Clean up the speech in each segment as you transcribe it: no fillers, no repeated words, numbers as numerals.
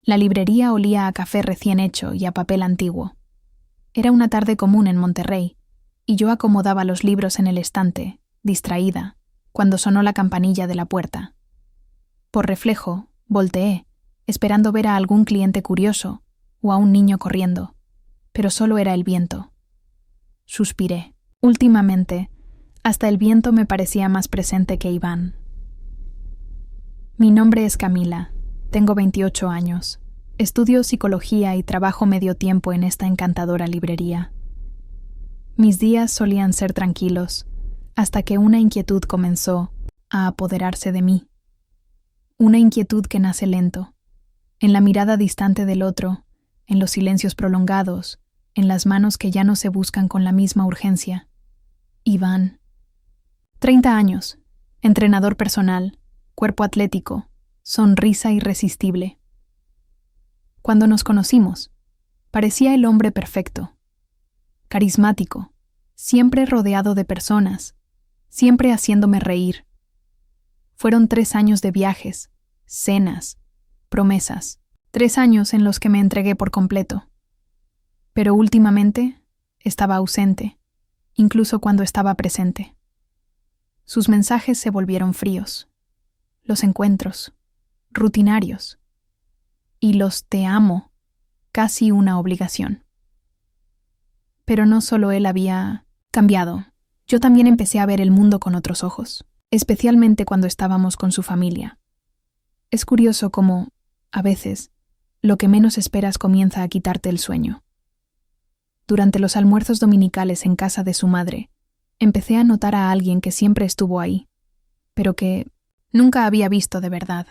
La librería olía a café recién hecho y a papel antiguo. Era una tarde común en Monterrey, y yo acomodaba los libros en el estante, distraída, cuando sonó la campanilla de la puerta. Por reflejo, volteé, esperando ver a algún cliente curioso o a un niño corriendo, pero solo era el viento. Suspiré. Últimamente, hasta el viento me parecía más presente que Iván. Mi nombre es Camila, tengo 28 años, estudio psicología y trabajo medio tiempo en esta encantadora librería. Mis días solían ser tranquilos, hasta que una inquietud comenzó a apoderarse de mí. Una inquietud que nace lento, en la mirada distante del otro, en los silencios prolongados, en las manos que ya no se buscan con la misma urgencia. Iván. 30 años, entrenador personal, cuerpo atlético, sonrisa irresistible. Cuando nos conocimos, parecía el hombre perfecto, carismático, siempre rodeado de personas, siempre haciéndome reír. Fueron 3 años de viajes, cenas, promesas, 3 años en los que me entregué por completo. Pero últimamente estaba ausente, incluso cuando estaba presente. Sus mensajes se volvieron fríos, los encuentros, rutinarios, y los te amo, casi una obligación. Pero no solo él había cambiado, yo también empecé a ver el mundo con otros ojos, especialmente cuando estábamos con su familia. Es curioso cómo, a veces, lo que menos esperas comienza a quitarte el sueño. Durante los almuerzos dominicales en casa de su madre, empecé a notar a alguien que siempre estuvo ahí, pero que nunca había visto de verdad.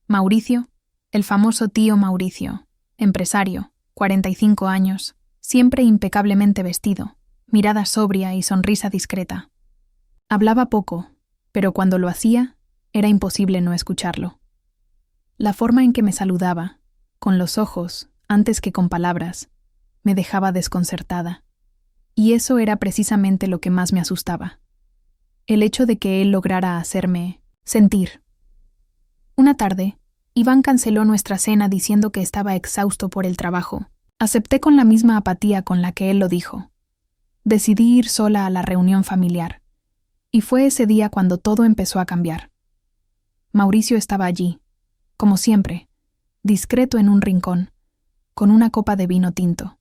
Mauricio, el famoso tío Mauricio, empresario, 45 años, siempre impecablemente vestido, mirada sobria y sonrisa discreta. Hablaba poco, pero cuando lo hacía, era imposible no escucharlo. La forma en que me saludaba, con los ojos, antes que con palabras, me dejaba desconcertada. Y eso era precisamente lo que más me asustaba. El hecho de que él lograra hacerme sentir. Una tarde, Iván canceló nuestra cena diciendo que estaba exhausto por el trabajo. Acepté con la misma apatía con la que él lo dijo. Decidí ir sola a la reunión familiar. Y fue ese día cuando todo empezó a cambiar. Mauricio estaba allí, como siempre, discreto en un rincón, con una copa de vino tinto.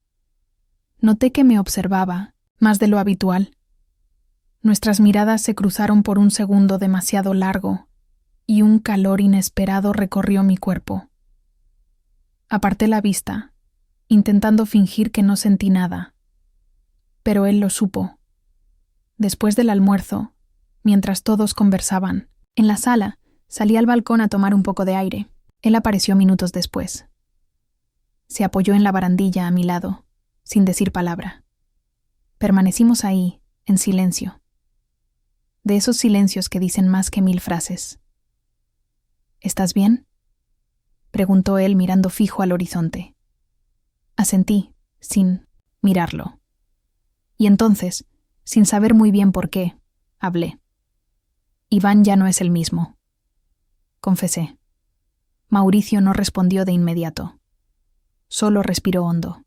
Noté que me observaba, más de lo habitual. Nuestras miradas se cruzaron por un segundo demasiado largo, y un calor inesperado recorrió mi cuerpo. Aparté la vista, intentando fingir que no sentí nada. Pero él lo supo. Después del almuerzo, mientras todos conversaban, en la sala, salí al balcón a tomar un poco de aire. Él apareció minutos después. Se apoyó en la barandilla a mi lado, sin decir palabra. Permanecimos ahí, en silencio. De esos silencios que dicen más que 1000 frases. ¿Estás bien?, preguntó él mirando fijo al horizonte. Asentí, sin mirarlo. Y entonces, sin saber muy bien por qué, hablé. Iván ya no es el mismo. Confesé. Mauricio no respondió de inmediato. Solo respiró hondo.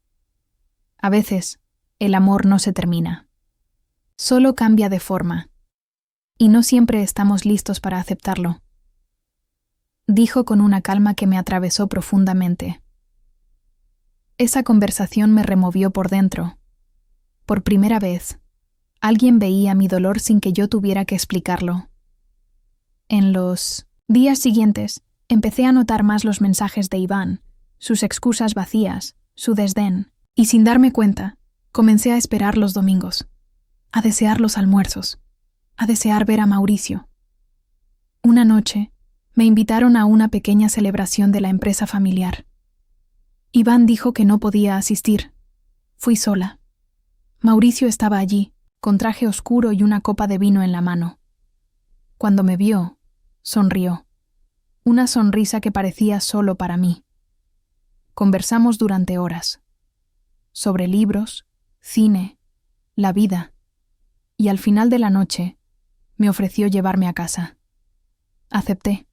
A veces, el amor no se termina. Solo cambia de forma. Y no siempre estamos listos para aceptarlo. Dijo con una calma que me atravesó profundamente. Esa conversación me removió por dentro. Por primera vez, alguien veía mi dolor sin que yo tuviera que explicarlo. En los días siguientes, empecé a notar más los mensajes de Iván, sus excusas vacías, su desdén, y sin darme cuenta, comencé a esperar los domingos, a desear los almuerzos, a desear ver a Mauricio. Una noche, me invitaron a una pequeña celebración de la empresa familiar. Iván dijo que no podía asistir. Fui sola. Mauricio estaba allí, con traje oscuro y una copa de vino en la mano. Cuando me vio, sonrió. Una sonrisa que parecía solo para mí. Conversamos durante horas. Sobre libros, cine, la vida. Y al final de la noche, me ofreció llevarme a casa. Acepté.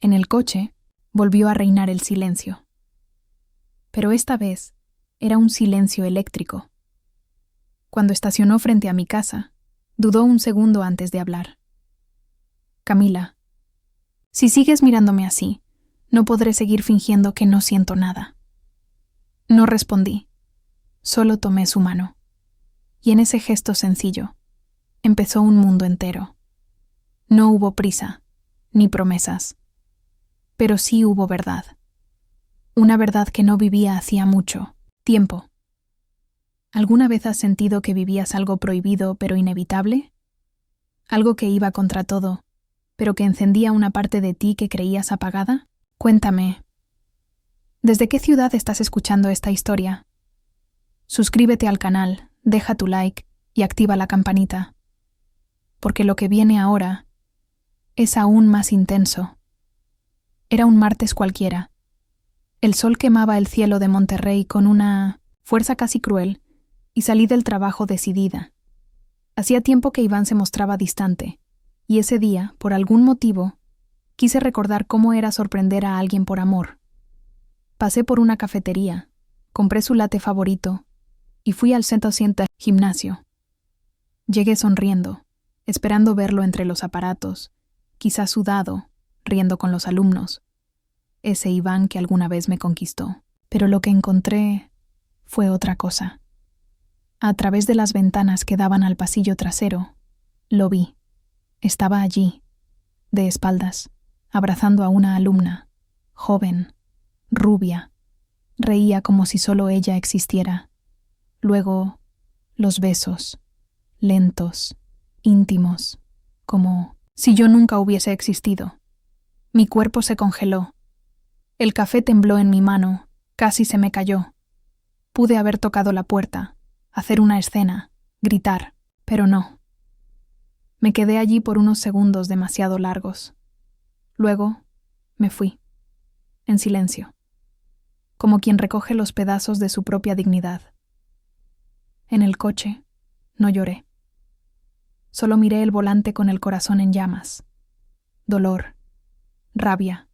En el coche, volvió a reinar el silencio. pero esta vez era un silencio eléctrico. Cuando estacionó frente a mi casa, dudó un segundo antes de hablar. Camila, si sigues mirándome así, no podré seguir fingiendo que no siento nada. No respondí, solo tomé su mano. Y en ese gesto sencillo, empezó un mundo entero. No hubo prisa, ni promesas, pero sí hubo verdad. Una verdad que no vivía hacía mucho tiempo. ¿Alguna vez has sentido que vivías algo prohibido pero inevitable? Algo que iba contra todo, pero que encendía una parte de ti que creías apagada? Cuéntame. ¿Desde qué ciudad estás escuchando esta historia? Suscríbete al canal, deja tu like y activa la campanita. Porque lo que viene ahora es aún más intenso. Era un martes cualquiera. El sol quemaba el cielo de Monterrey con una fuerza casi cruel y salí del trabajo decidida. Hacía tiempo que Iván se mostraba distante, y ese día, por algún motivo, quise recordar cómo era sorprender a alguien por amor. Pasé por una cafetería, compré su latte favorito y fui al Centro Gimnasio. Llegué sonriendo, esperando verlo entre los aparatos, quizás sudado, riendo con los alumnos. Ese Iván que alguna vez me conquistó. Pero lo que encontré fue otra cosa. A través de las ventanas que daban al pasillo trasero, lo vi. Estaba allí, de espaldas, abrazando a una alumna, joven, rubia. Reía como si solo ella existiera. Luego, los besos, lentos, íntimos, como si yo nunca hubiese existido. Mi cuerpo se congeló. El café tembló en mi mano, casi se me cayó. Pude haber tocado la puerta, hacer una escena, gritar, pero no. Me quedé allí por unos segundos demasiado largos. Luego, me fui, en silencio, como quien recoge los pedazos de su propia dignidad. En el coche, no lloré. Solo miré el volante con el corazón en llamas. Dolor, rabia.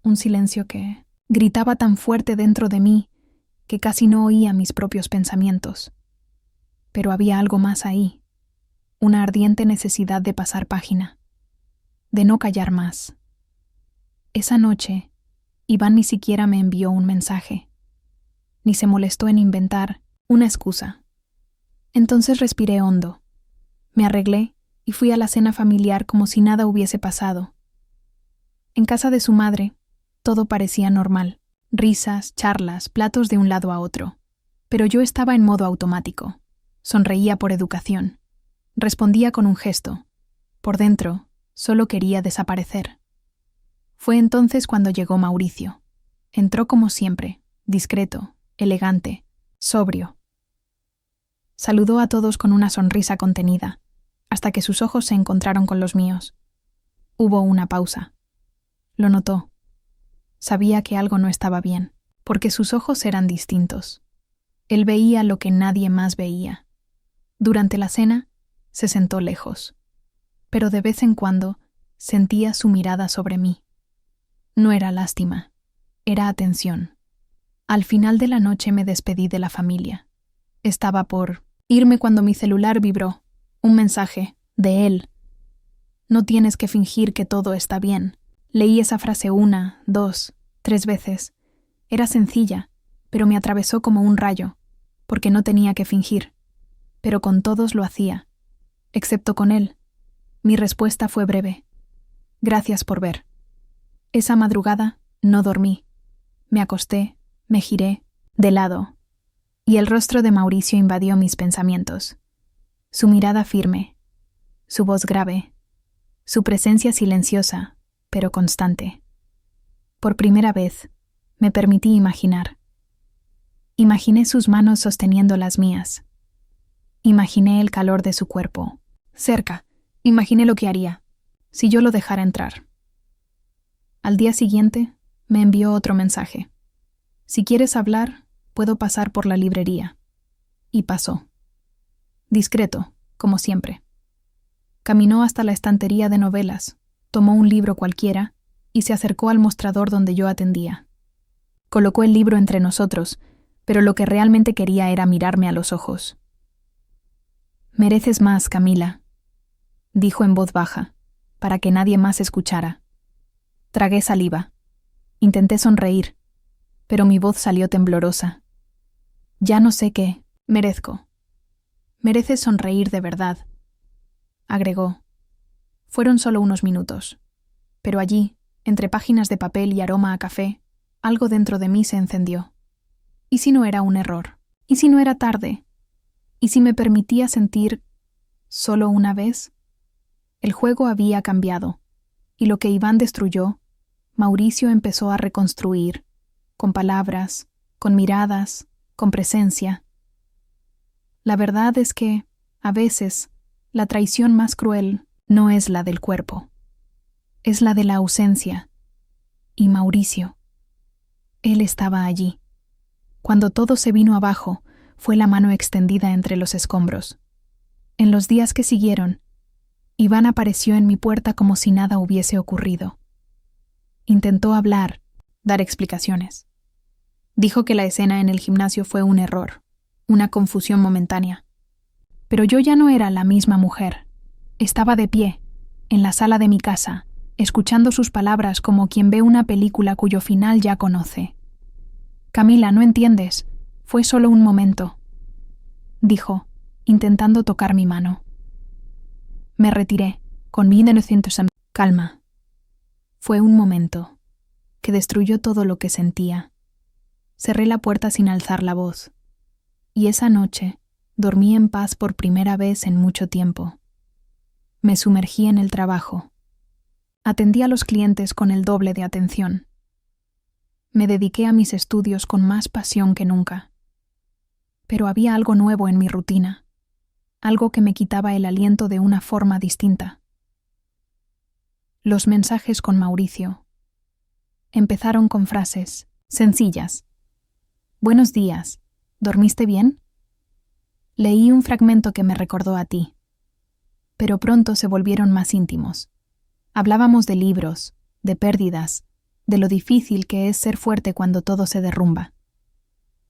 Un silencio que gritaba tan fuerte dentro de mí que casi no oía mis propios pensamientos. Pero había algo más ahí, una ardiente necesidad de pasar página, de no callar más. Esa noche, Iván ni siquiera me envió un mensaje, ni se molestó en inventar una excusa. Entonces respiré hondo, me arreglé y fui a la cena familiar como si nada hubiese pasado. En casa de su madre, todo parecía normal. Risas, charlas, platos de un lado a otro. Pero yo estaba en modo automático. Sonreía por educación. Respondía con un gesto. Por dentro, solo quería desaparecer. Fue entonces cuando llegó Mauricio. Entró como siempre, discreto, elegante, sobrio. Saludó a todos con una sonrisa contenida, hasta que sus ojos se encontraron con los míos. Hubo una pausa. Lo notó. Sabía que algo no estaba bien, porque sus ojos eran distintos. Él veía lo que nadie más veía. Durante la cena, se sentó lejos, pero de vez en cuando sentía su mirada sobre mí. No era lástima, era atención. Al final de la noche me despedí de la familia. Estaba por irme cuando mi celular vibró. Un mensaje, de él. No tienes que fingir que todo está bien. Leí esa frase 1, 2, 3 veces. Era sencilla, pero me atravesó como un rayo, porque no tenía que fingir. Pero con todos lo hacía, excepto con él. Mi respuesta fue breve. Gracias por ver. Esa madrugada no dormí. Me acosté, me giré, de lado, y el rostro de Mauricio invadió mis pensamientos. Su mirada firme, su voz grave, su presencia silenciosa, pero constante. Por primera vez, me permití imaginar. Imaginé sus manos sosteniendo las mías. Imaginé el calor de su cuerpo. Cerca, imaginé lo que haría, si yo lo dejara entrar. Al día siguiente, me envió otro mensaje. Si quieres hablar, puedo pasar por la librería. Y pasó. Discreto, como siempre. Caminó hasta la estantería de novelas, tomó un libro cualquiera y se acercó al mostrador donde yo atendía. Colocó el libro entre nosotros, pero lo que realmente quería era mirarme a los ojos. «Mereces más, Camila», dijo en voz baja, para que nadie más escuchara. Tragué saliva. Intenté sonreír, pero mi voz salió temblorosa. «Ya no sé qué merezco. Mereces sonreír de verdad», agregó. Fueron solo unos minutos, pero allí, entre páginas de papel y aroma a café, algo dentro de mí se encendió. ¿Y si no era un error? ¿Y si no era tarde? ¿Y si me permitía sentir solo una vez? El juego había cambiado, y lo que Iván destruyó, Mauricio empezó a reconstruir, con palabras, con miradas, con presencia. La verdad es que, a veces, la traición más cruel no es la del cuerpo, es la de la ausencia. Y Mauricio, él estaba allí. Cuando todo se vino abajo, fue la mano extendida entre los escombros. En los días que siguieron, Iván apareció en mi puerta como si nada hubiese ocurrido. Intentó hablar, dar explicaciones. Dijo que la escena en el gimnasio fue un error, una confusión momentánea. Pero yo ya no era la misma mujer. Estaba de pie, en la sala de mi casa, escuchando sus palabras como quien ve una película cuyo final ya conoce. «Camila, no entiendes. Fue solo un momento», dijo, intentando tocar mi mano. Me retiré, con mi inocencia. «Calma». Fue un momento, que destruyó todo lo que sentía. Cerré la puerta sin alzar la voz. Y esa noche, dormí en paz por primera vez en mucho tiempo. Me sumergí en el trabajo. Atendí a los clientes con el doble de atención. Me dediqué a mis estudios con más pasión que nunca. Pero había algo nuevo en mi rutina, algo que me quitaba el aliento de una forma distinta. Los mensajes con Mauricio empezaron con frases sencillas. «Buenos días. ¿Dormiste bien?» Leí un fragmento que me recordó a ti. Pero pronto se volvieron más íntimos. Hablábamos de libros, de pérdidas, de lo difícil que es ser fuerte cuando todo se derrumba.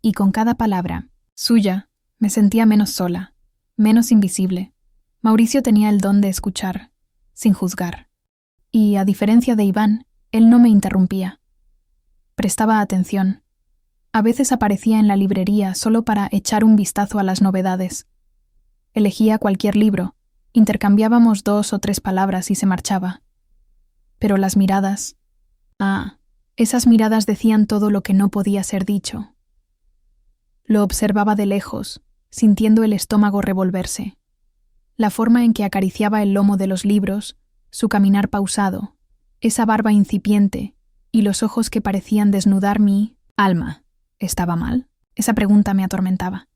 Y con cada palabra suya, me sentía menos sola, menos invisible. Mauricio tenía el don de escuchar, sin juzgar. Y, a diferencia de Iván, él no me interrumpía. Prestaba atención. A veces aparecía en la librería solo para echar un vistazo a las novedades. Elegía cualquier libro, intercambiábamos 2 o 3 palabras y se marchaba. Pero las miradas... esas miradas decían todo lo que no podía ser dicho. Lo observaba de lejos, sintiendo el estómago revolverse. La forma en que acariciaba el lomo de los libros, su caminar pausado, esa barba incipiente y los ojos que parecían desnudar mi alma. ¿Estaba mal? Esa pregunta me atormentaba.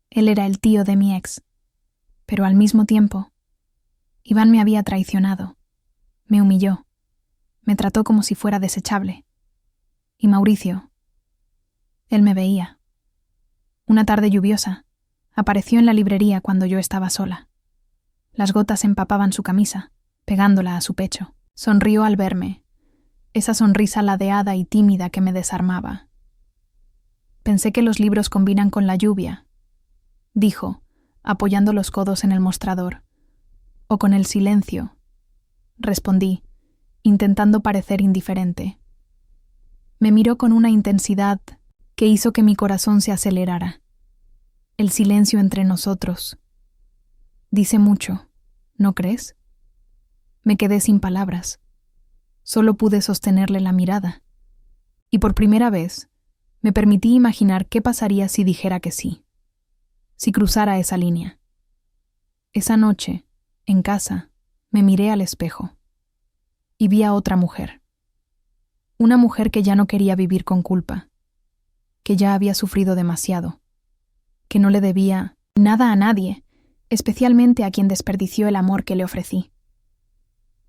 Él era el tío de mi ex. Pero al mismo tiempo, Iván me había traicionado. Me humilló. Me trató como si fuera desechable. Y Mauricio, él me veía. Una tarde lluviosa, apareció en la librería cuando yo estaba sola. Las gotas empapaban su camisa, pegándola a su pecho. Sonrió al verme, esa sonrisa ladeada y tímida que me desarmaba. Pensé que los libros combinan con la lluvia, dijo, apoyando los codos en el mostrador. O con el silencio, respondí, intentando parecer indiferente. Me miró con una intensidad que hizo que mi corazón se acelerara. El silencio entre nosotros. Dice mucho, ¿no crees? Me quedé sin palabras. Solo pude sostenerle la mirada. Y por primera vez, me permití imaginar qué pasaría si dijera que sí. Si cruzara esa línea. Esa noche, en casa, me miré al espejo. Y vi a otra mujer. Una mujer que ya no quería vivir con culpa. Que ya había sufrido demasiado. Que no le debía nada a nadie, especialmente a quien desperdició el amor que le ofrecí.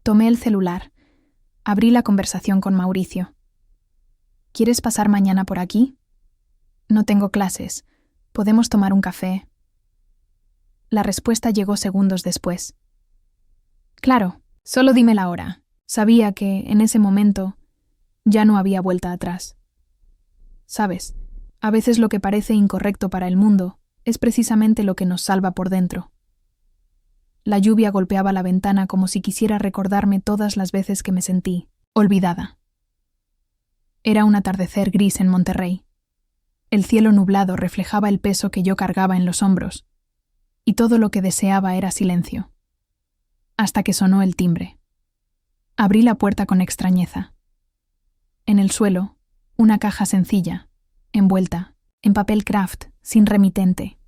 Tomé el celular. Abrí la conversación con Mauricio. ¿Quieres pasar mañana por aquí? No tengo clases. ¿Podemos tomar un café? La respuesta llegó segundos después. Claro, solo dime la hora. Sabía que, en ese momento, ya no había vuelta atrás. Sabes, a veces lo que parece incorrecto para el mundo es precisamente lo que nos salva por dentro. La lluvia golpeaba la ventana como si quisiera recordarme todas las veces que me sentí olvidada. Era un atardecer gris en Monterrey. El cielo nublado reflejaba el peso que yo cargaba en los hombros, y todo lo que deseaba era silencio. Hasta que sonó el timbre. Abrí la puerta con extrañeza. En el suelo, una caja sencilla, envuelta, en papel craft, sin remitente.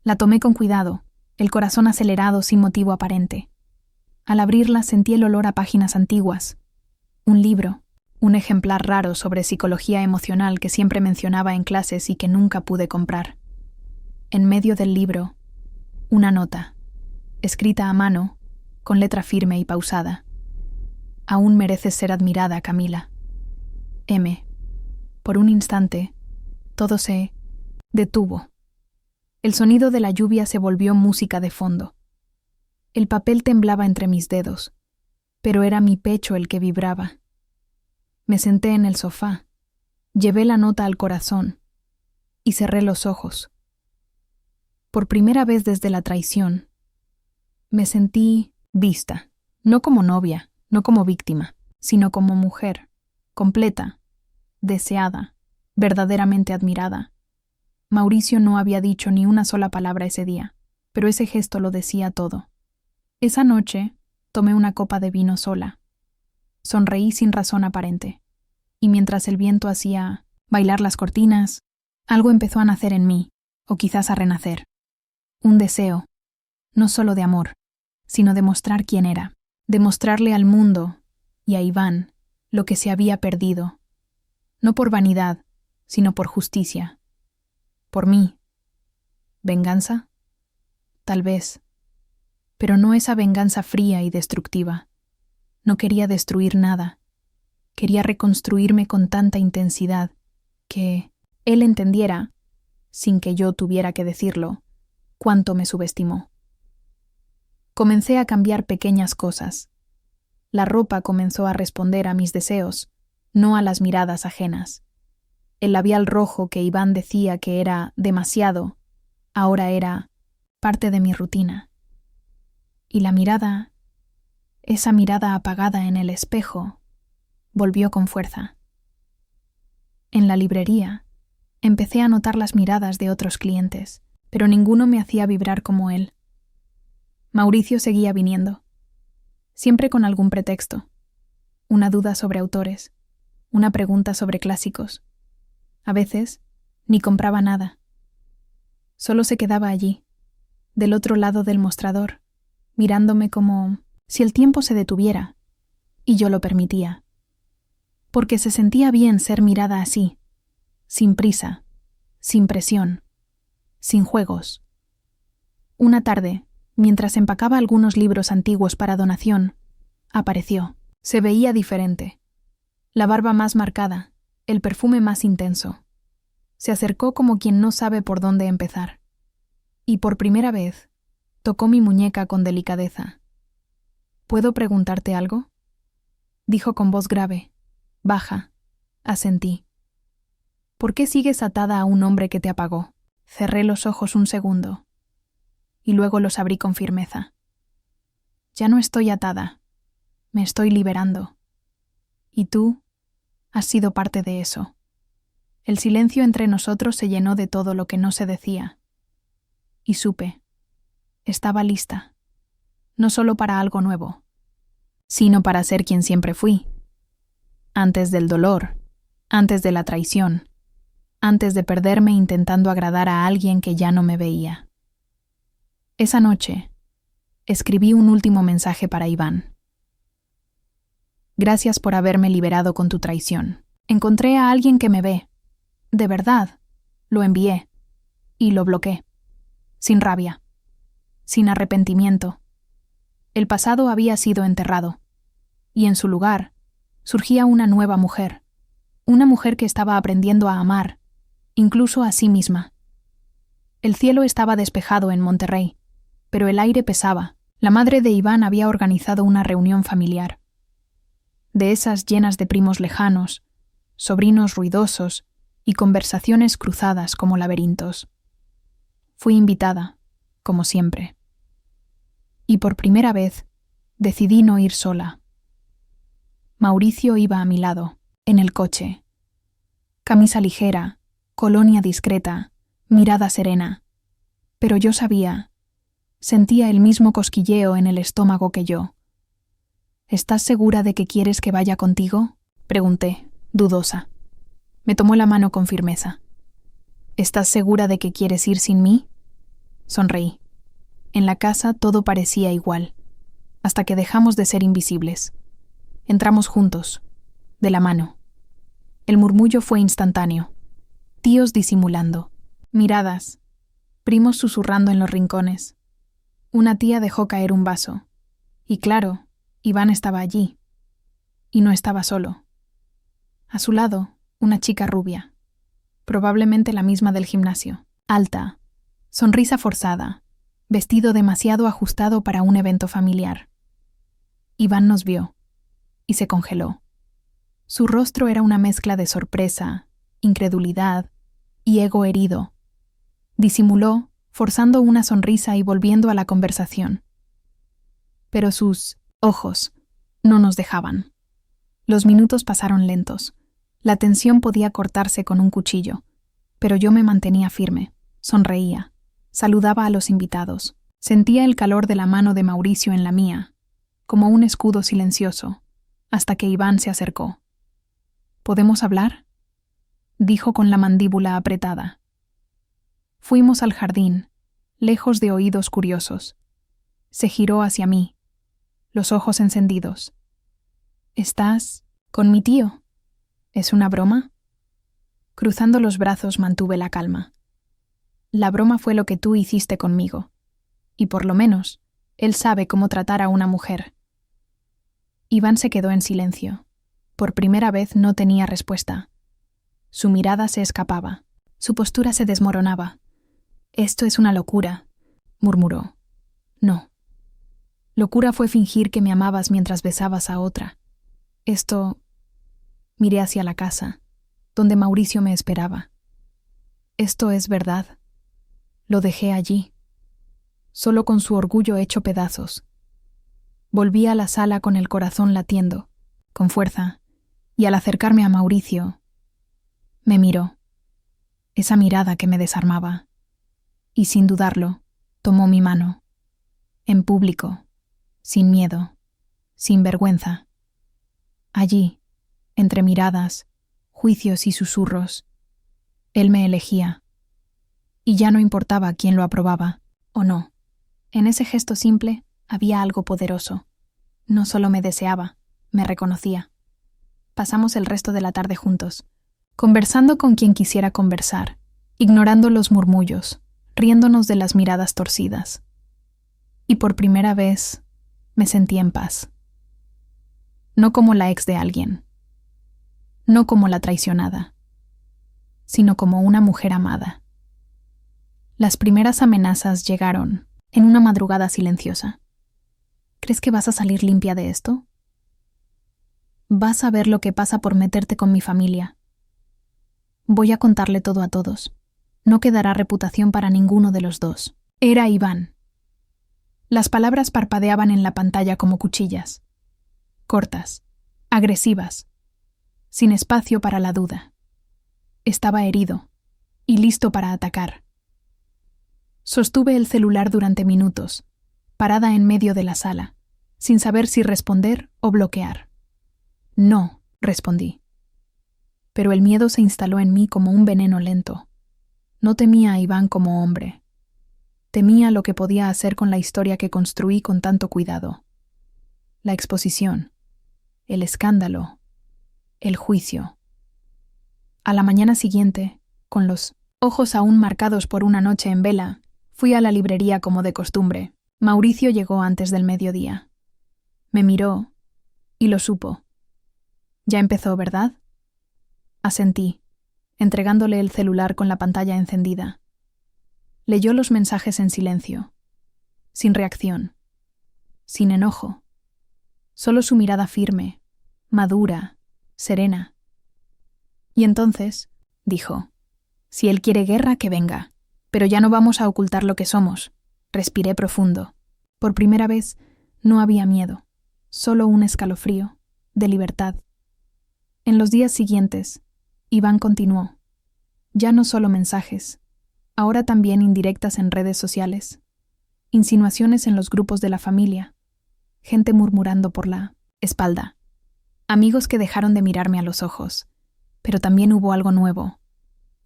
La tomé con cuidado, el corazón acelerado sin motivo aparente. Al abrirla sentí el olor a páginas antiguas. Un libro, un ejemplar raro sobre psicología emocional que siempre mencionaba en clases y que nunca pude comprar. En medio del libro, una nota, escrita a mano, con letra firme y pausada. Aún mereces ser admirada, Camila. M. Por un instante, todo se detuvo. El sonido de la lluvia se volvió música de fondo. El papel temblaba entre mis dedos, pero era mi pecho el que vibraba. Me senté en el sofá, llevé la nota al corazón y cerré los ojos. Por primera vez desde la traición, me sentí vista, no como novia, no como víctima, sino como mujer, completa, deseada, verdaderamente admirada. Mauricio no había dicho ni una sola palabra ese día, pero ese gesto lo decía todo. Esa noche tomé una copa de vino sola. Sonreí sin razón aparente, y mientras el viento hacía bailar las cortinas, algo empezó a nacer en mí, o quizás a renacer. Un deseo, no solo de amor, sino de mostrar quién era, de mostrarle al mundo y a Iván lo que se había perdido, no por vanidad, sino por justicia. Por mí. ¿Venganza? Tal vez. Pero no esa venganza fría y destructiva. No quería destruir nada. Quería reconstruirme con tanta intensidad que él entendiera, sin que yo tuviera que decirlo, cuánto me subestimó. Comencé a cambiar pequeñas cosas. La ropa comenzó a responder a mis deseos, no a las miradas ajenas. El labial rojo que Iván decía que era demasiado, ahora era parte de mi rutina. Y la mirada, esa mirada apagada en el espejo, volvió con fuerza. En la librería, empecé a notar las miradas de otros clientes, pero ninguno me hacía vibrar como él. Mauricio seguía viniendo, siempre con algún pretexto, una duda sobre autores, una pregunta sobre clásicos. A veces, ni compraba nada. Solo se quedaba allí, del otro lado del mostrador, mirándome como si el tiempo se detuviera, y yo lo permitía. Porque se sentía bien ser mirada así, sin prisa, sin presión, sin juegos. Una tarde, mientras empacaba algunos libros antiguos para donación, apareció. Se veía diferente. La barba más marcada, el perfume más intenso. Se acercó como quien no sabe por dónde empezar. Y por primera vez, tocó mi muñeca con delicadeza. ¿Puedo preguntarte algo?, dijo con voz grave, baja. Asentí. ¿Por qué sigues atada a un hombre que te apagó? Cerré los ojos un segundo y luego los abrí con firmeza. Ya no estoy atada. Me estoy liberando. Y tú has sido parte de eso. El silencio entre nosotros se llenó de todo lo que no se decía. Y supe. Estaba lista. No solo para algo nuevo, sino para ser quien siempre fui. Antes del dolor, antes de la traición, antes de perderme intentando agradar a alguien que ya no me veía. Esa noche, escribí un último mensaje para Iván. Gracias por haberme liberado con tu traición. Encontré a alguien que me ve. De verdad. Lo envié. Y lo bloqueé. Sin rabia. Sin arrepentimiento. El pasado había sido enterrado. Y en su lugar, surgía una nueva mujer. Una mujer que estaba aprendiendo a amar, incluso a sí misma. El cielo estaba despejado en Monterrey, pero el aire pesaba. La madre de Iván había organizado una reunión familiar. De esas llenas de primos lejanos, sobrinos ruidosos y conversaciones cruzadas como laberintos. Fui invitada, como siempre. Y por primera vez decidí no ir sola. Mauricio iba a mi lado, en el coche. Camisa ligera, colonia discreta, mirada serena. Pero yo sentía el mismo cosquilleo en el estómago que yo. ¿Estás segura de que quieres que vaya contigo?, pregunté, dudosa. Me tomó la mano con firmeza. ¿Estás segura de que quieres ir sin mí? Sonreí. En la casa todo parecía igual, hasta que dejamos de ser invisibles. Entramos juntos, de la mano. El murmullo fue instantáneo. Tíos disimulando, miradas, primos susurrando en los rincones. Una tía dejó caer un vaso. Y claro, Iván estaba allí. Y no estaba solo. A su lado, una chica rubia, probablemente la misma del gimnasio, alta, sonrisa forzada, vestido demasiado ajustado para un evento familiar. Iván nos vio y se congeló. Su rostro era una mezcla de sorpresa, incredulidad y ego herido. Disimuló, forzando una sonrisa y volviendo a la conversación. Pero sus ojos no nos dejaban. Los minutos pasaron lentos. La tensión podía cortarse con un cuchillo, pero yo me mantenía firme, sonreía, saludaba a los invitados, sentía el calor de la mano de Mauricio en la mía, como un escudo silencioso, hasta que Iván se acercó. ¿Podemos hablar?, dijo con la mandíbula apretada. Fuimos al jardín, lejos de oídos curiosos. Se giró hacia mí, los ojos encendidos. ¿Estás con mi tío? ¿Es una broma? Cruzando los brazos mantuve la calma. La broma fue lo que tú hiciste conmigo. Y por lo menos, él sabe cómo tratar a una mujer. Iván se quedó en silencio. Por primera vez no tenía respuesta. Su mirada se escapaba. Su postura se desmoronaba. «Esto es una locura», murmuró. «No. Locura fue fingir que me amabas mientras besabas a otra. Esto...» Miré hacia la casa, donde Mauricio me esperaba. «Esto es verdad. Lo dejé allí, solo con su orgullo hecho pedazos. Volví a la sala con el corazón latiendo, con fuerza, y al acercarme a Mauricio, me miró. Esa mirada que me desarmaba. Y sin dudarlo, tomó mi mano. En público, sin miedo, sin vergüenza. Allí, entre miradas, juicios y susurros, él me elegía. Y ya no importaba quién lo aprobaba o no. En ese gesto simple había algo poderoso. No solo me deseaba, me reconocía. Pasamos el resto de la tarde juntos, conversando con quien quisiera conversar, ignorando los murmullos, riéndonos de las miradas torcidas. Y por primera vez me sentí en paz. No como la ex de alguien, no como la traicionada, sino como una mujer amada. Las primeras amenazas llegaron en una madrugada silenciosa. ¿Crees que vas a salir limpia de esto? Vas a ver lo que pasa por meterte con mi familia. Voy a contarle todo a todos. No quedará reputación para ninguno de los dos. Era Iván. Las palabras parpadeaban en la pantalla como cuchillas. Cortas, agresivas, sin espacio para la duda. Estaba herido y listo para atacar. Sostuve el celular durante minutos, parada en medio de la sala, sin saber si responder o bloquear. No, respondí. Pero el miedo se instaló en mí como un veneno lento. No temía a Iván como hombre. Temía lo que podía hacer con la historia que construí con tanto cuidado. La exposición, el escándalo, el juicio. A la mañana siguiente, con los ojos aún marcados por una noche en vela, fui a la librería como de costumbre. Mauricio llegó antes del mediodía. Me miró y lo supo. «Ya empezó, ¿verdad?». Asentí, entregándole el celular con la pantalla encendida. Leyó los mensajes en silencio, sin reacción, sin enojo. Solo su mirada firme, madura, serena. Y entonces dijo. Si él quiere guerra, que venga. Pero ya no vamos a ocultar lo que somos. Respiré profundo. Por primera vez, no había miedo, solo un escalofrío, de libertad. En los días siguientes, Iván continuó. Ya no solo mensajes, ahora también indirectas en redes sociales, insinuaciones en los grupos de la familia, gente murmurando por la espalda, amigos que dejaron de mirarme a los ojos, pero también hubo algo nuevo,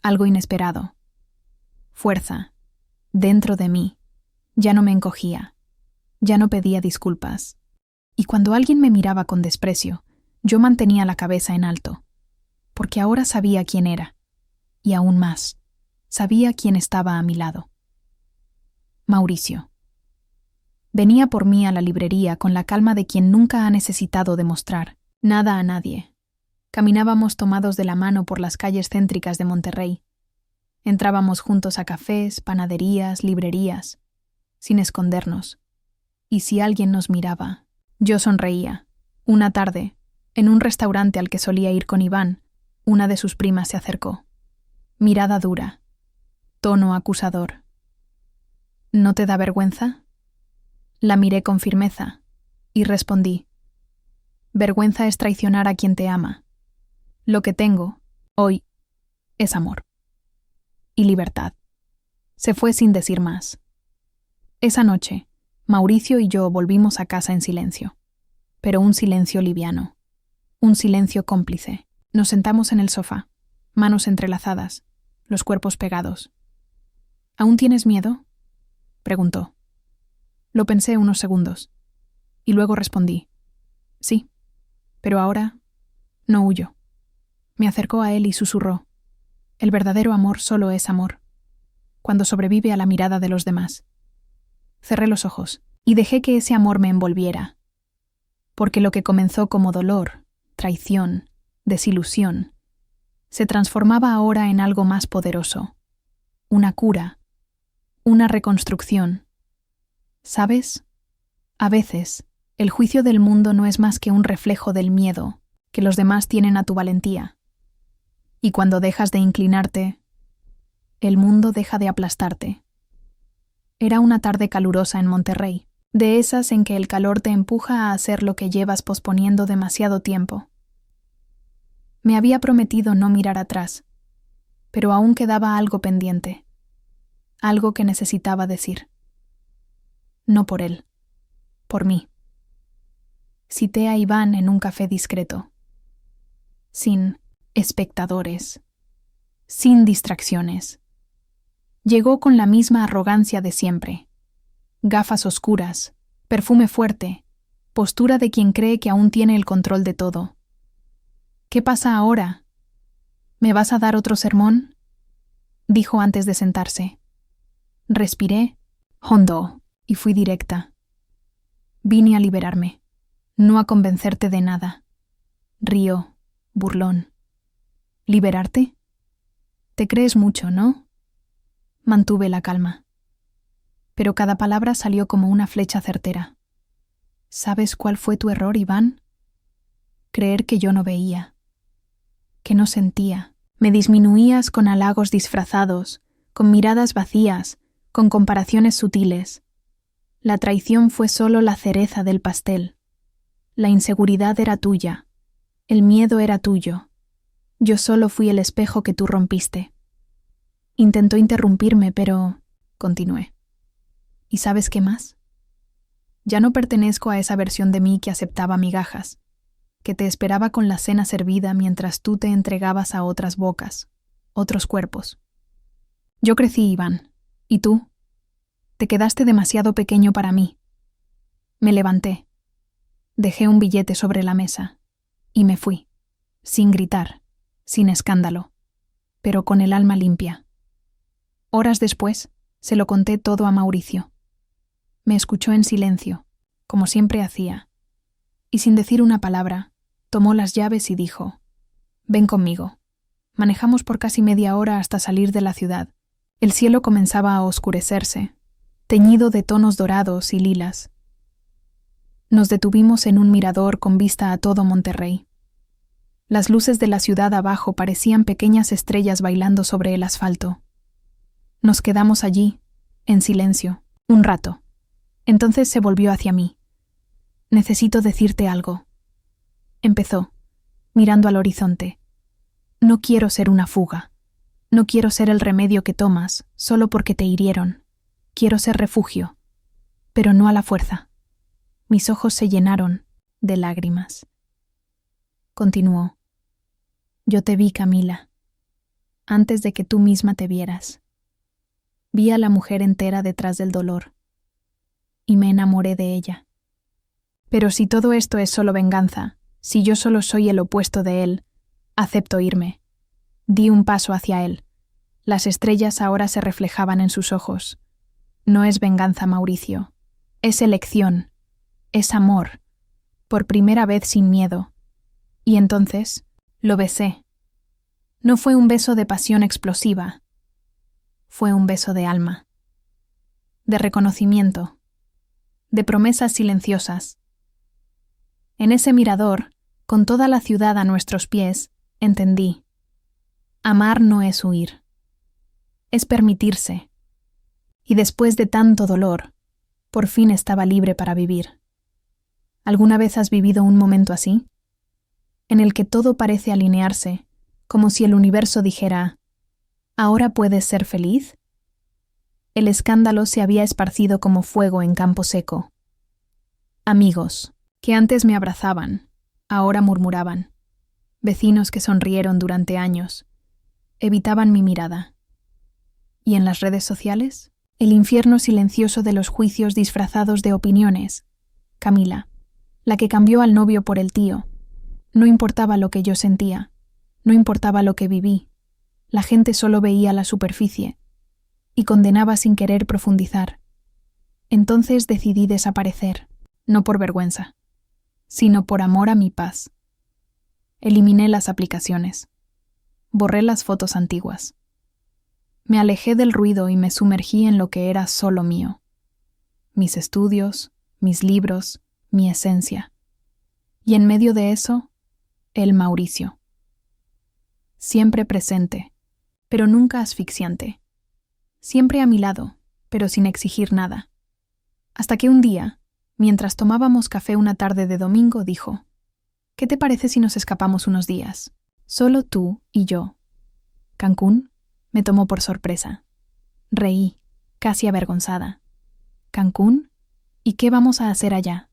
algo inesperado. Fuerza, dentro de mí, ya no me encogía, ya no pedía disculpas, y cuando alguien me miraba con desprecio, yo mantenía la cabeza en alto, porque ahora sabía quién era, y aún más, sabía quién estaba a mi lado. Mauricio. Venía por mí a la librería con la calma de quien nunca ha necesitado demostrar nada a nadie. Caminábamos tomados de la mano por las calles céntricas de Monterrey. Entrábamos juntos a cafés, panaderías, librerías, sin escondernos. Y si alguien nos miraba, yo sonreía. Una tarde, en un restaurante al que solía ir con Iván, una de sus primas se acercó. Mirada dura, tono acusador. ¿No te da vergüenza? La miré con firmeza y respondí. Vergüenza es traicionar a quien te ama. Lo que tengo, hoy, es amor. Y libertad. Se fue sin decir más. Esa noche, Mauricio y yo volvimos a casa en silencio. Pero un silencio liviano. Un silencio cómplice. Nos sentamos en el sofá, manos entrelazadas, los cuerpos pegados. ¿Aún tienes miedo?, preguntó. Lo pensé unos segundos, y luego respondí. Sí, pero ahora no huyo. Me acercó a él y susurró. El verdadero amor solo es amor, cuando sobrevive a la mirada de los demás. Cerré los ojos y dejé que ese amor me envolviera, porque lo que comenzó como dolor, traición, desilusión, se transformaba ahora en algo más poderoso, una cura, una reconstrucción. ¿Sabes? A veces, el juicio del mundo no es más que un reflejo del miedo que los demás tienen a tu valentía. Y cuando dejas de inclinarte, el mundo deja de aplastarte. Era una tarde calurosa en Monterrey, de esas en que el calor te empuja a hacer lo que llevas posponiendo demasiado tiempo. Me había prometido no mirar atrás, pero aún quedaba algo pendiente, algo que necesitaba decir. No por él, por mí. Cité a Iván en un café discreto, sin espectadores, sin distracciones. Llegó con la misma arrogancia de siempre, gafas oscuras, perfume fuerte, postura de quien cree que aún tiene el control de todo. ¿Qué pasa ahora? ¿Me vas a dar otro sermón?, dijo antes de sentarse. Respiré hondo y fui directa. Vine a liberarme, no a convencerte de nada. Río, burlón. ¿Liberarte? Te crees mucho, ¿no? Mantuve la calma. Pero cada palabra salió como una flecha certera. ¿Sabes cuál fue tu error, Iván? Creer que yo no veía, que no sentía. Me disminuías con halagos disfrazados, con miradas vacías, con comparaciones sutiles. La traición fue solo la cereza del pastel. La inseguridad era tuya. El miedo era tuyo. Yo solo fui el espejo que tú rompiste. Intentó interrumpirme, pero continué. ¿Y sabes qué más? Ya no pertenezco a esa versión de mí que aceptaba migajas, que te esperaba con la cena servida mientras tú te entregabas a otras bocas, otros cuerpos. Yo crecí, Iván. ¿Y tú? Te quedaste demasiado pequeño para mí. Me levanté. Dejé un billete sobre la mesa y me fui, sin gritar, sin escándalo, pero con el alma limpia. Horas después, se lo conté todo a Mauricio. Me escuchó en silencio, como siempre hacía, y sin decir una palabra, tomó las llaves y dijo: «Ven conmigo». Manejamos por casi media hora hasta salir de la ciudad. El cielo comenzaba a oscurecerse, teñido de tonos dorados y lilas. Nos detuvimos en un mirador con vista a todo Monterrey. Las luces de la ciudad abajo parecían pequeñas estrellas bailando sobre el asfalto. Nos quedamos allí, en silencio, un rato. Entonces se volvió hacia mí. «Necesito decirte algo», empezó, mirando al horizonte. «No quiero ser una fuga. No quiero ser el remedio que tomas solo porque te hirieron. Quiero ser refugio, pero no a la fuerza». Mis ojos se llenaron de lágrimas. Continuó. «Yo te vi, Camila, antes de que tú misma te vieras. Vi a la mujer entera detrás del dolor, y me enamoré de ella. Pero si todo esto es solo venganza, si yo solo soy el opuesto de él, acepto irme». Di un paso hacia él. Las estrellas ahora se reflejaban en sus ojos. «No es venganza, Mauricio. Es elección. Es amor. Por primera vez sin miedo». Y entonces lo besé. No fue un beso de pasión explosiva. Fue un beso de alma. De reconocimiento. De promesas silenciosas. En ese mirador, con toda la ciudad a nuestros pies, entendí. Amar no es huir. Es permitirse. Y después de tanto dolor, por fin estaba libre para vivir. ¿Alguna vez has vivido un momento así? En el que todo parece alinearse, como si el universo dijera, ¿ahora puedes ser feliz? El escándalo se había esparcido como fuego en campo seco. Amigos, que antes me abrazaban, ahora murmuraban. Vecinos que sonrieron durante años, evitaban mi mirada. ¿Y en las redes sociales? El infierno silencioso de los juicios disfrazados de opiniones. Camila, la que cambió al novio por el tío. No importaba lo que yo sentía, no importaba lo que viví. La gente solo veía la superficie y condenaba sin querer profundizar. Entonces decidí desaparecer, no por vergüenza, sino por amor a mi paz. Eliminé las aplicaciones. Borré las fotos antiguas. Me alejé del ruido y me sumergí en lo que era solo mío. Mis estudios, mis libros, mi esencia. Y en medio de eso, el Mauricio. Siempre presente, pero nunca asfixiante. Siempre a mi lado, pero sin exigir nada. Hasta que un día, mientras tomábamos café una tarde de domingo, dijo: «¿Qué te parece si nos escapamos unos días? Solo tú y yo». «¿Cancún?», me tomó por sorpresa. Reí, casi avergonzada. «¿Cancún? ¿Y qué vamos a hacer allá?»,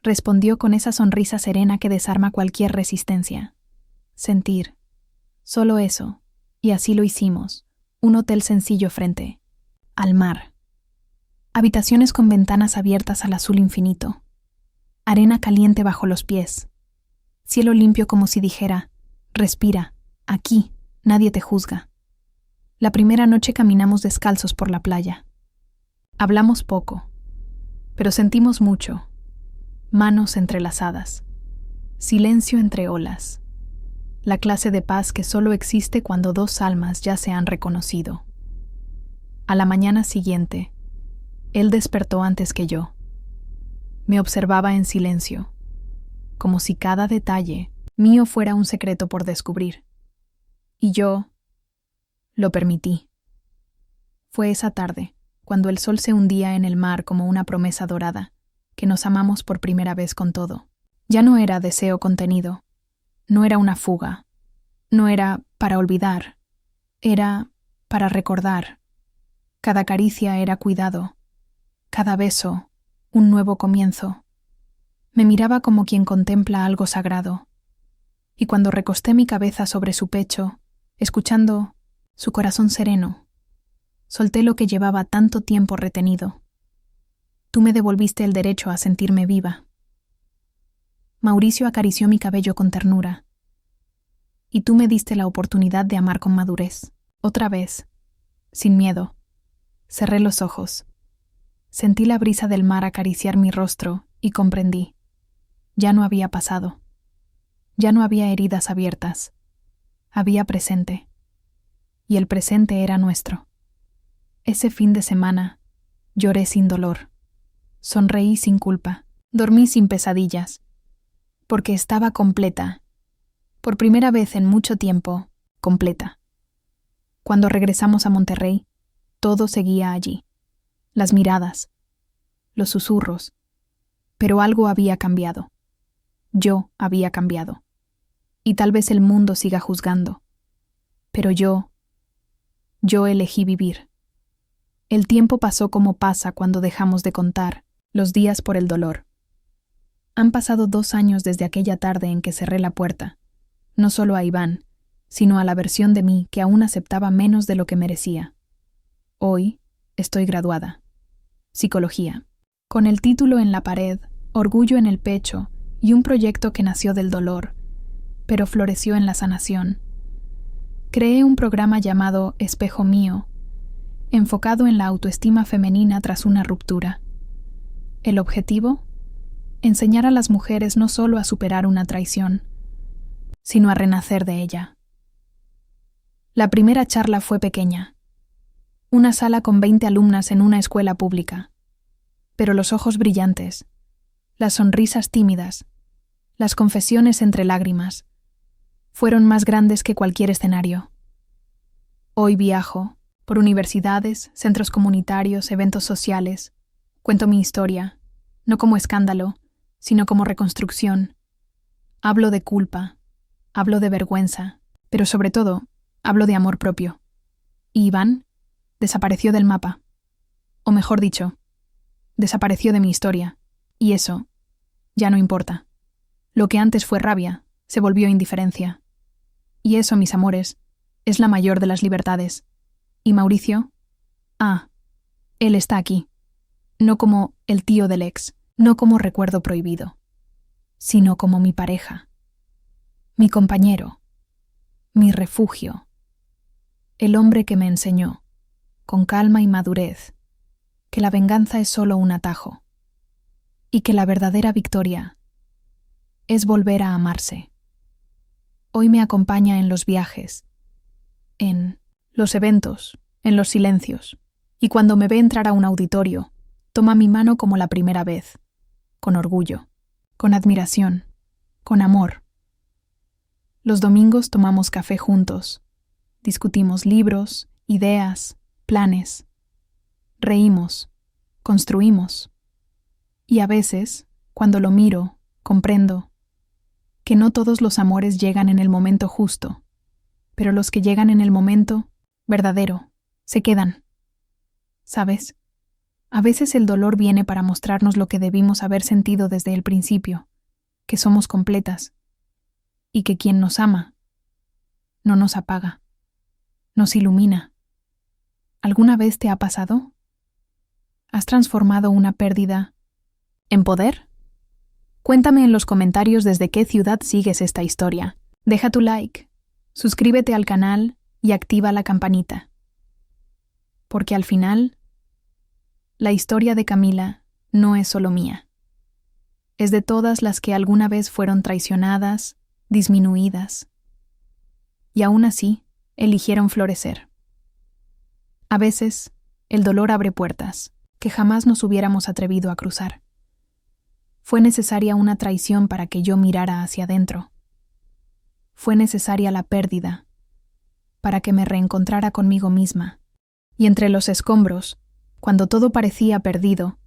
respondió con esa sonrisa serena que desarma cualquier resistencia. Sentir. Solo eso. Y así lo hicimos. Un hotel sencillo frente al mar. Habitaciones con ventanas abiertas al azul infinito. Arena caliente bajo los pies. Cielo limpio como si dijera: «Respira, aquí, nadie te juzga». La primera noche caminamos descalzos por la playa. Hablamos poco, pero sentimos mucho. Manos entrelazadas. Silencio entre olas. La clase de paz que solo existe cuando dos almas ya se han reconocido. A la mañana siguiente, él despertó antes que yo. Me observaba en silencio, como si cada detalle mío fuera un secreto por descubrir. Y yo lo permití. Fue esa tarde, cuando el sol se hundía en el mar como una promesa dorada, que nos amamos por primera vez con todo. Ya no era deseo contenido, no era una fuga, no era para olvidar, era para recordar. Cada caricia era cuidado, cada beso, un nuevo comienzo. Me miraba como quien contempla algo sagrado, y cuando recosté mi cabeza sobre su pecho, escuchando su corazón sereno, solté lo que llevaba tanto tiempo retenido. Tú me devolviste el derecho a sentirme viva. Mauricio acarició mi cabello con ternura. Y tú me diste la oportunidad de amar con madurez. Otra vez, sin miedo. Cerré los ojos. Sentí la brisa del mar acariciar mi rostro y comprendí. Ya no había pasado. Ya no había heridas abiertas. Había presente. Y el presente era nuestro. Ese fin de semana, lloré sin dolor. Sonreí sin culpa. Dormí sin pesadillas. Porque estaba completa. Por primera vez en mucho tiempo, completa. Cuando regresamos a Monterrey, todo seguía allí. Las miradas, los susurros. Pero algo había cambiado. Yo había cambiado. Y tal vez el mundo siga juzgando. Pero yo elegí vivir. El tiempo pasó como pasa cuando dejamos de contar los días por el dolor. Han pasado 2 años desde aquella tarde en que cerré la puerta, no solo a Iván, sino a la versión de mí que aún aceptaba menos de lo que merecía. Hoy estoy graduada. Psicología. Con el título en la pared, orgullo en el pecho y un proyecto que nació del dolor, pero floreció en la sanación. Creé un programa llamado Espejo Mío, enfocado en la autoestima femenina tras una ruptura. El objetivo: enseñar a las mujeres no solo a superar una traición, sino a renacer de ella. La primera charla fue pequeña. Una sala con 20 alumnas en una escuela pública. Pero los ojos brillantes, las sonrisas tímidas, las confesiones entre lágrimas, fueron más grandes que cualquier escenario. Hoy viajo por universidades, centros comunitarios, eventos sociales. Cuento mi historia, no como escándalo, sino como reconstrucción. Hablo de culpa, hablo de vergüenza, pero sobre todo, hablo de amor propio. Y Iván desapareció del mapa. O mejor dicho, desapareció de mi historia. Y eso ya no importa. Lo que antes fue rabia se volvió indiferencia. Y eso, mis amores, es la mayor de las libertades. ¿Y Mauricio? Él está aquí. No como el tío del ex, no como recuerdo prohibido, sino como mi pareja, mi compañero, mi refugio, el hombre que me enseñó, con calma y madurez, que la venganza es solo un atajo, y que la verdadera victoria es volver a amarse. Hoy me acompaña en los viajes, en los eventos, en los silencios, y cuando me ve entrar a un auditorio, toma mi mano como la primera vez, con orgullo, con admiración, con amor. Los domingos tomamos café juntos, discutimos libros, ideas, planes, reímos, construimos. Y a veces, cuando lo miro, comprendo que no todos los amores llegan en el momento justo, pero los que llegan en el momento verdadero se quedan. ¿Sabes? A veces el dolor viene para mostrarnos lo que debimos haber sentido desde el principio, que somos completas, y que quien nos ama no nos apaga, nos ilumina. ¿Alguna vez te ha pasado? ¿Has transformado una pérdida en poder? Cuéntame en los comentarios desde qué ciudad sigues esta historia. Deja tu like, suscríbete al canal y activa la campanita. Porque al final, la historia de Camila no es solo mía. Es de todas las que alguna vez fueron traicionadas, disminuidas, y aún así eligieron florecer. A veces, el dolor abre puertas que jamás nos hubiéramos atrevido a cruzar. Fue necesaria una traición para que yo mirara hacia adentro. Fue necesaria la pérdida para que me reencontrara conmigo misma. Y entre los escombros, cuando todo parecía perdido,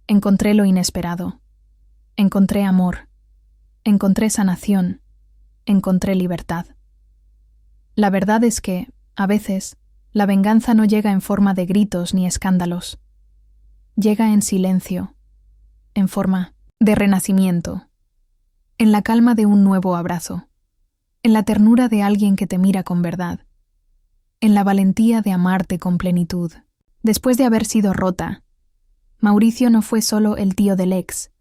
encontré lo inesperado. Encontré amor. Encontré sanación. Encontré libertad. La verdad es que, a veces, la venganza no llega en forma de gritos ni escándalos. Llega en silencio, en forma de renacimiento, en la calma de un nuevo abrazo, en la ternura de alguien que te mira con verdad, en la valentía de amarte con plenitud. Después de haber sido rota, Mauricio no fue solo el tío del ex.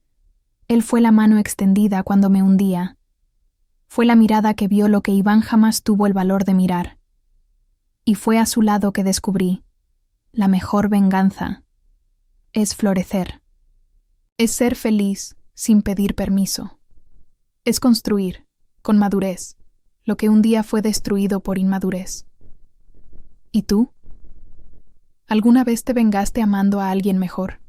Él fue la mano extendida cuando me hundía. Fue la mirada que vio lo que Iván jamás tuvo el valor de mirar. Y fue a su lado que descubrí: la mejor venganza es florecer. Es ser feliz sin pedir permiso. Es construir, con madurez, lo que un día fue destruido por inmadurez. ¿Y tú? ¿Alguna vez te vengaste amando a alguien mejor?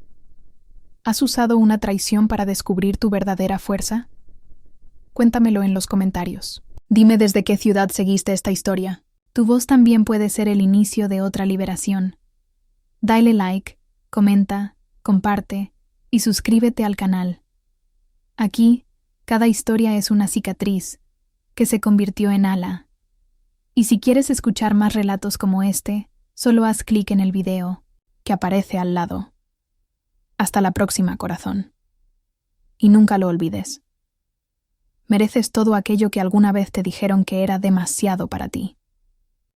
¿Has usado una traición para descubrir tu verdadera fuerza? Cuéntamelo en los comentarios. Dime desde qué ciudad seguiste esta historia. Tu voz también puede ser el inicio de otra liberación. Dale like, comenta, comparte y suscríbete al canal. Aquí, cada historia es una cicatriz que se convirtió en ala. Y si quieres escuchar más relatos como este, solo haz clic en el video que aparece al lado. Hasta la próxima, corazón. Y nunca lo olvides. Mereces todo aquello que alguna vez te dijeron que era demasiado para ti.